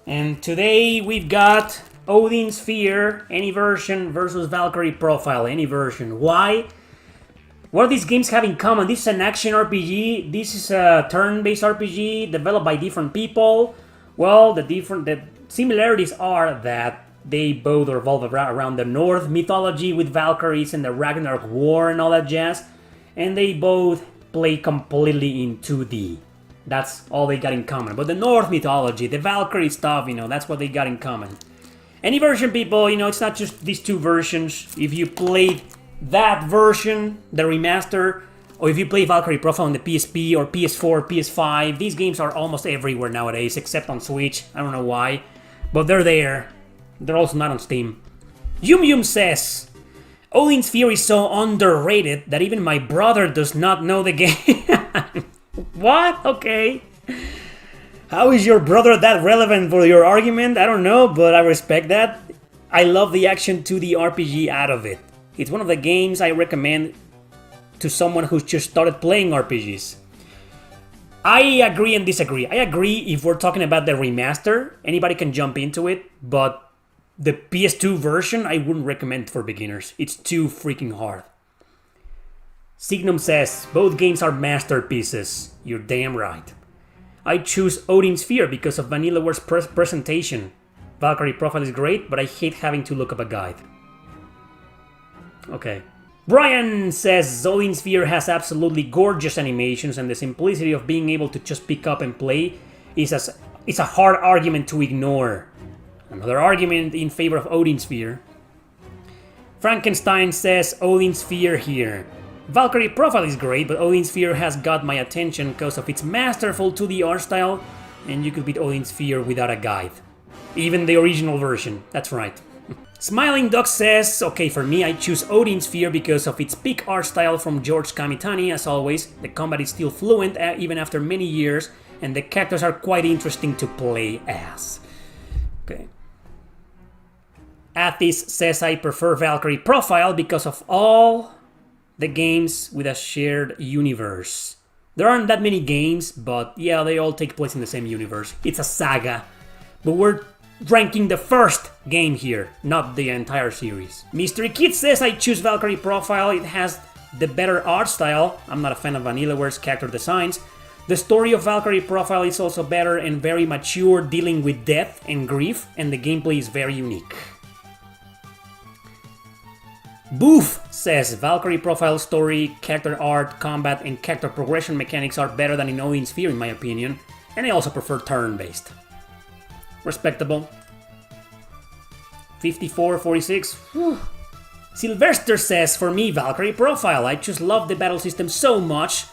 And today we've got Odin Sphere, any version, versus Valkyrie Profile, any version. Why? What do these games have in common? This is an action RPG, this is a turn-based RPG developed by different people. Well, the similarities are that they both revolve around the Norse Mythology with Valkyries and the Ragnarok War and all that jazz. And they both play completely in 2D. That's all they got in common. But the Norse Mythology, the Valkyrie stuff, that's what they got in common. Any version, people, it's not just these two versions. If you play that version, the remaster, or if you play Valkyrie Profile on the PSP or PS4, PS5, these games are almost everywhere nowadays, except on Switch. I don't know why, but they're there. They're also not on Steam. Yum Yum says, Odin Sphere is so underrated that even my brother does not know the game. What? Okay. How is your brother that relevant for your argument? I don't know, but I respect that. I love the action 2D RPG out of it. It's one of the games I recommend to someone who's just started playing RPGs. I agree and disagree. I agree if we're talking about the remaster, anybody can jump into it, but the PS2 version I wouldn't recommend for beginners. It's too freaking hard. Signum says, both games are masterpieces. You're damn right. I choose Odin Sphere because of Vanillaware's presentation. Valkyrie Profile is great, but I hate having to look up a guide. Okay. Brian says, Odin Sphere has absolutely gorgeous animations and the simplicity of being able to just pick up and play is a hard argument to ignore. Another argument in favor of Odin Sphere. Frankenstein says, Odin Sphere here. Valkyrie Profile is great, but Odin Sphere has got my attention because of its masterful 2D art style, and you could beat Odin Sphere without a guide. Even the original version, that's right. Smiling Duck says, okay, for me I choose Odin Sphere because of its peak art style from George Kamitani, as always. The combat is still fluent even after many years, and the characters are quite interesting to play as. Okay. Athis says I prefer Valkyrie Profile because of all the games with a shared universe. There aren't that many games, but yeah, they all take place in the same universe. It's a saga. But we're ranking the first game here, not the entire series. Mystery Kid says I choose Valkyrie Profile. It has the better art style. I'm not a fan of Vanillaware's character designs. The story of Valkyrie Profile is also better and very mature, dealing with death and grief, and the gameplay is very unique. Boof says Valkyrie Profile story, character art, combat, and character progression mechanics are better than in Odin Sphere in my opinion, and I also prefer turn-based. Respectable. 54-46. Sylvester says, for me, Valkyrie Profile. I just love the battle system so much.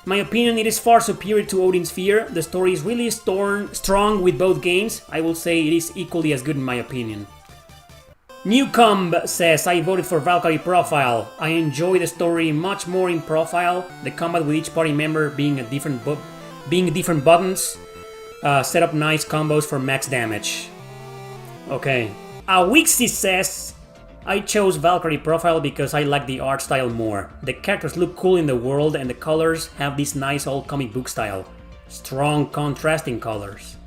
In my opinion, it is far superior to Odin Sphere. The story is really strong with both games. I will say it is equally as good in my opinion. Newcomb says, I voted for Valkyrie Profile. I enjoy the story much more in Profile. The combat with each party member being different buttons. Set up nice combos for max damage. Okay. Awixi says, I chose Valkyrie Profile because I like the art style more. The characters look cool in the world and the colors have this nice old comic book style. Strong contrasting colors.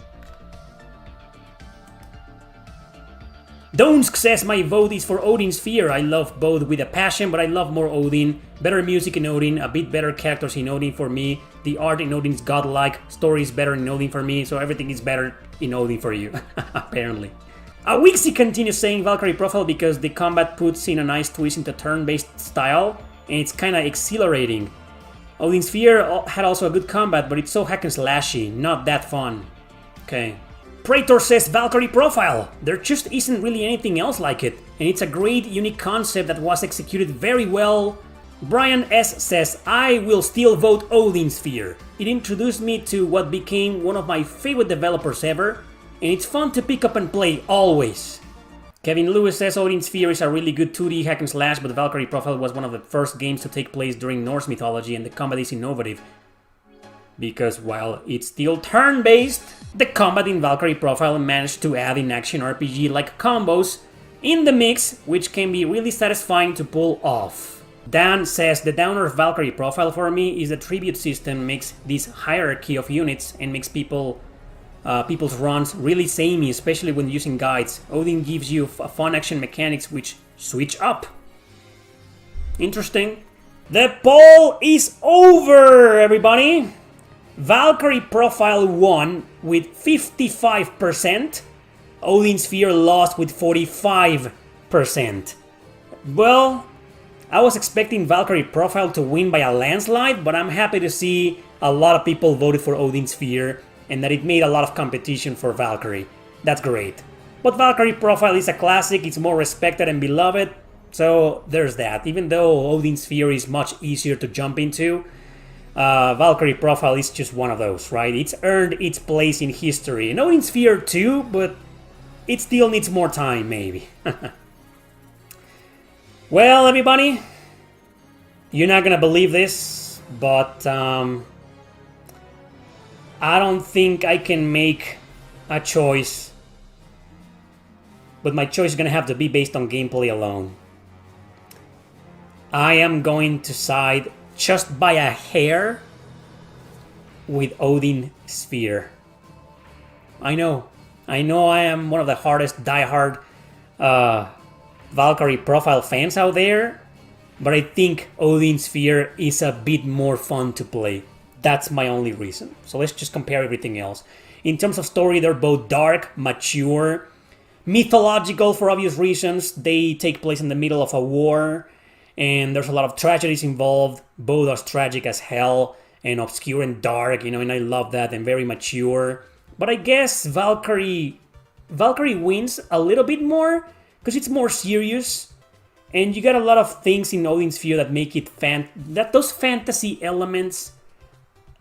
Donsk says my vote is for Odin Sphere. I love both with a passion, but I love more Odin. Better music in Odin, a bit better characters in Odin for me. The art in Odin is godlike, story is better in Odin for me, so everything is better in Odin for you, apparently. Awixi continues saying Valkyrie Profile because the combat puts in a nice twist into turn-based style, and it's kinda exhilarating. Odin Sphere had also a good combat, but it's so hack and slashy, not that fun. Okay. Praetor says Valkyrie Profile. There just isn't really anything else like it, and it's a great, unique concept that was executed very well. Brian S. says, I will still vote Odin Sphere. It introduced me to what became one of my favorite developers ever, and it's fun to pick up and play, always. Kevin Lewis says Odin Sphere is a really good 2D hack and slash, but Valkyrie Profile was one of the first games to take place during Norse mythology, and the combat is innovative. Because while it's still turn-based, the combat in Valkyrie Profile managed to add in action RPG-like combos in the mix, which can be really satisfying to pull off. Dan says the downer of Valkyrie Profile for me is the tribute system makes this hierarchy of units and makes people people's runs really samey, especially when using guides. Odin gives you fun action mechanics which switch up. Interesting. The poll is over, everybody. Valkyrie profile won with 55%. Odin Sphere lost with 45%. Well, I was expecting Valkyrie profile to win by a landslide, but I'm happy to see a lot of people voted for Odin Sphere and that it made a lot of competition for Valkyrie. That's great. But Valkyrie profile is a classic, it's more respected and beloved, so there's that. Even though Odin Sphere is much easier to jump into, Valkyrie profile is just one of those, right? It's earned its place in history. And Odin Sphere too, but it still needs more time, maybe. Well, everybody, you're not gonna believe this, but I don't think I can make a choice. But my choice is gonna have to be based on gameplay alone. I am going to side just by a hair with Odin Sphere. I know I am one of the hardest diehard Valkyrie profile fans out there, but I think Odin Sphere is a bit more fun to play. That's my only reason. So let's just compare everything else. In terms of story, they're both dark, mature, mythological for obvious reasons. They take place in the middle of a war, and there's a lot of tragedies involved. Both are tragic as hell, and obscure and dark, and I love that, and very mature. But I guess Valkyrie wins a little bit more, because it's more serious, and you got a lot of things in Odin Sphere that make it those fantasy elements.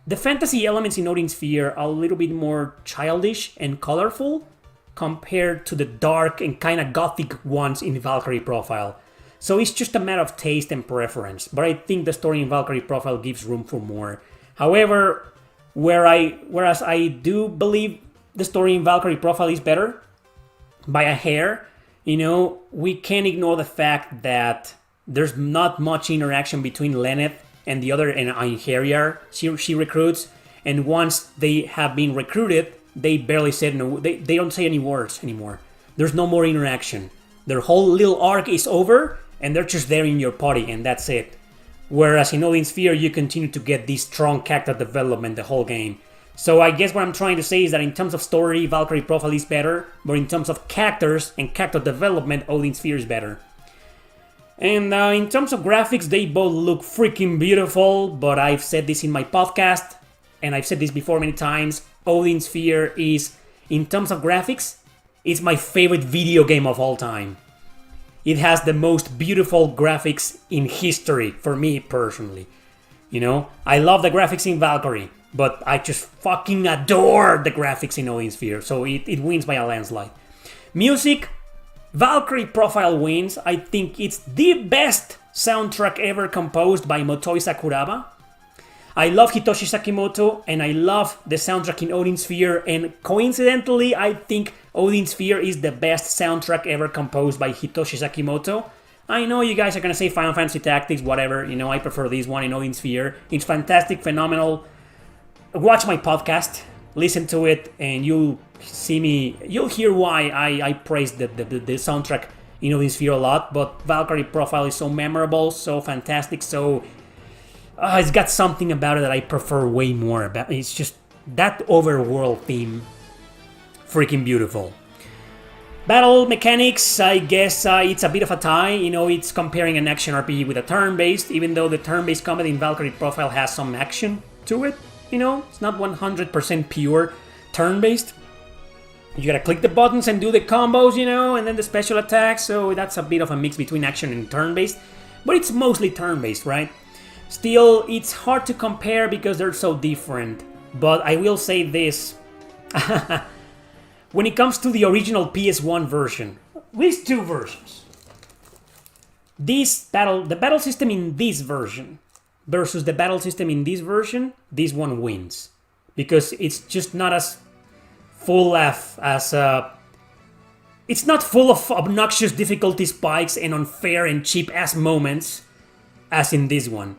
The fantasy elements in Odin Sphere are a little bit more childish and colorful compared to the dark and kind of gothic ones in Valkyrie profile. So it's just a matter of taste and preference, but I think the story in Valkyrie profile gives room for more. However, whereas I do believe the story in Valkyrie profile is better by a hair, we can't ignore the fact that there's not much interaction between Lenneth and the other and Einherjar she recruits, and once they have been recruited, they barely say they don't say any words anymore. There's no more interaction. Their whole little arc is over, and they're just there in your party, and that's it. Whereas in Odin Sphere, you continue to get this strong character development the whole game. So I guess what I'm trying to say is that in terms of story, Valkyrie profile is better, but in terms of characters and character development, Odin Sphere is better. And in terms of graphics, they both look freaking beautiful, but I've said this in my podcast, and I've said this before many times, Odin Sphere is, in terms of graphics, it's my favorite video game of all time. It has the most beautiful graphics in history, for me personally. I love the graphics in Valkyrie, but I just fucking adore the graphics in Odin Sphere, so it wins by a landslide. Music, Valkyrie profile wins. I think it's the best soundtrack ever composed by Motoi Sakuraba. I love Hitoshi Sakimoto, and I love the soundtrack in Odin Sphere, and coincidentally, I think Odin Sphere is the best soundtrack ever composed by Hitoshi Sakimoto. I know you guys are gonna say Final Fantasy Tactics, whatever, I prefer this one in Odin Sphere. It's fantastic, phenomenal. Watch my podcast, listen to it, and you'll hear why I praise the soundtrack in Odin Sphere a lot, but Valkyrie profile is so memorable, so fantastic, so it's got something about it that I prefer way more. It's just that overworld theme, freaking beautiful. Battle mechanics, I guess it's a bit of a tie. It's comparing an action RPG with a turn-based, even though the turn-based combat in Valkyrie profile has some action to it. It's not 100% pure turn-based. You gotta click the buttons and do the combos, and then the special attacks, so that's a bit of a mix between action and turn-based, but it's mostly turn-based, right? Still, it's hard to compare because they're so different, but I will say this. When it comes to the original PS1 version, these two versions, the battle system in this version versus the battle system in this version, this one wins. Because it's just not as full it's not full of obnoxious difficulty spikes and unfair and cheap ass moments as in this one.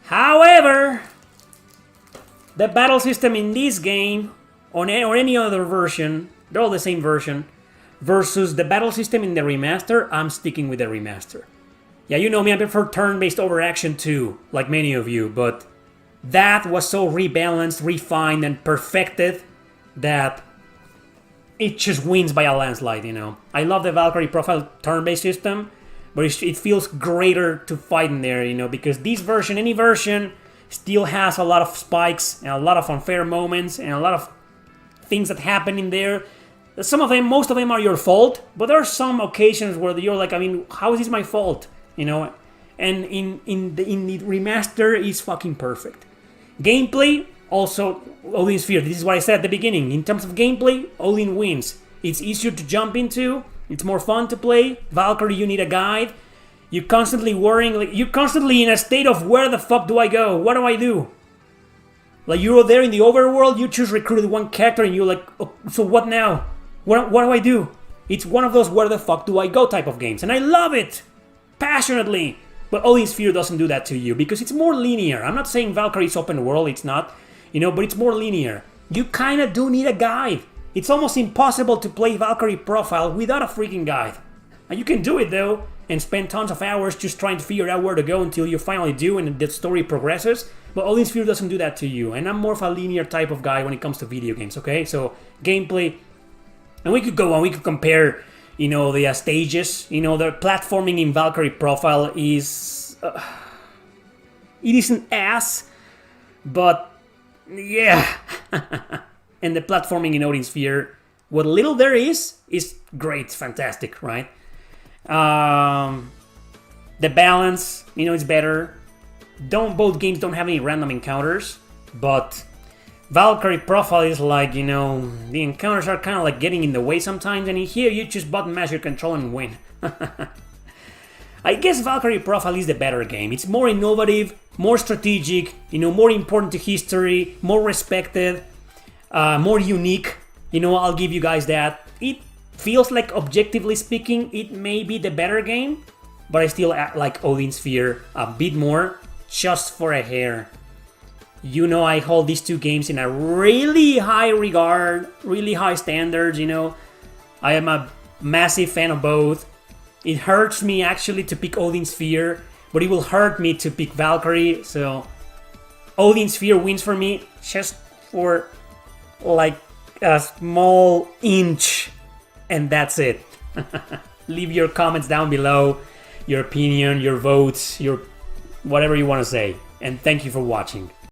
However, the battle system in this game, or any other version, they're all the same version, versus the battle system in the remaster, I'm sticking with the remaster. Yeah, you know me, I prefer turn-based over action too, like many of you, but that was so rebalanced, refined, and perfected that it just wins by a landslide, you know. I love the Valkyrie profile turn-based system, but it feels greater to fight in there, you know, because this version, any version, still has a lot of spikes and a lot of unfair moments and a lot of things that happen in there. Some of them, most of them are your fault, but there are some occasions where you're like, I mean, how is this my fault? You know, and in the remaster is fucking perfect. Gameplay, also Odin Sphere. This is what I said at the beginning. In terms of gameplay, Odin wins. It's easier to jump into. It's more fun to play. Valkyrie, you need a guide. You're constantly worrying, like you're constantly in a state of where the fuck do I go? What do I do? Like you're there in the overworld, you just recruited one character and you're like, oh, so what now? What do I do? It's one of those where the fuck do I go type of games, and I love it passionately. But Odin Sphere doesn't do that to you because it's more linear. I'm not saying Valkyrie is open world, it's not, you know, but it's more linear. You kind of do need a guide. It's almost impossible to play Valkyrie profile without a freaking guide. And you can do it though, and spend tons of hours just trying to figure out where to go until you finally do and the story progresses. But Odin Sphere doesn't do that to you, and I'm more of a linear type of guy when it comes to video games, okay? So, gameplay, and we could go on, we could compare, you know, the stages. You know, the platforming in Valkyrie profile is... it isn't ass, but yeah. And the platforming in Odin Sphere, what little there is great, fantastic, right? The balance, you know, is better. Both games don't have any random encounters, but Valkyrie profile is like, you know, the encounters are kind of like getting in the way sometimes, and in here you just button mash your control and win. I guess Valkyrie profile is the better game. It's more innovative, more strategic, you know, more important to history, more respected, more unique. You know, I'll give you guys that. It feels like, objectively speaking, it may be the better game, but I still like Odin Sphere a bit more, just for a hair. You know, I hold these two games in a really high regard, really high standards, you know. I am a massive fan of both. It hurts me actually to pick Odin Sphere, but it will hurt me to pick Valkyrie, so Odin Sphere wins for me, just for like a small inch, and that's it. Leave your comments down below, your opinion, your votes, your whatever you want to say, and thank you for watching.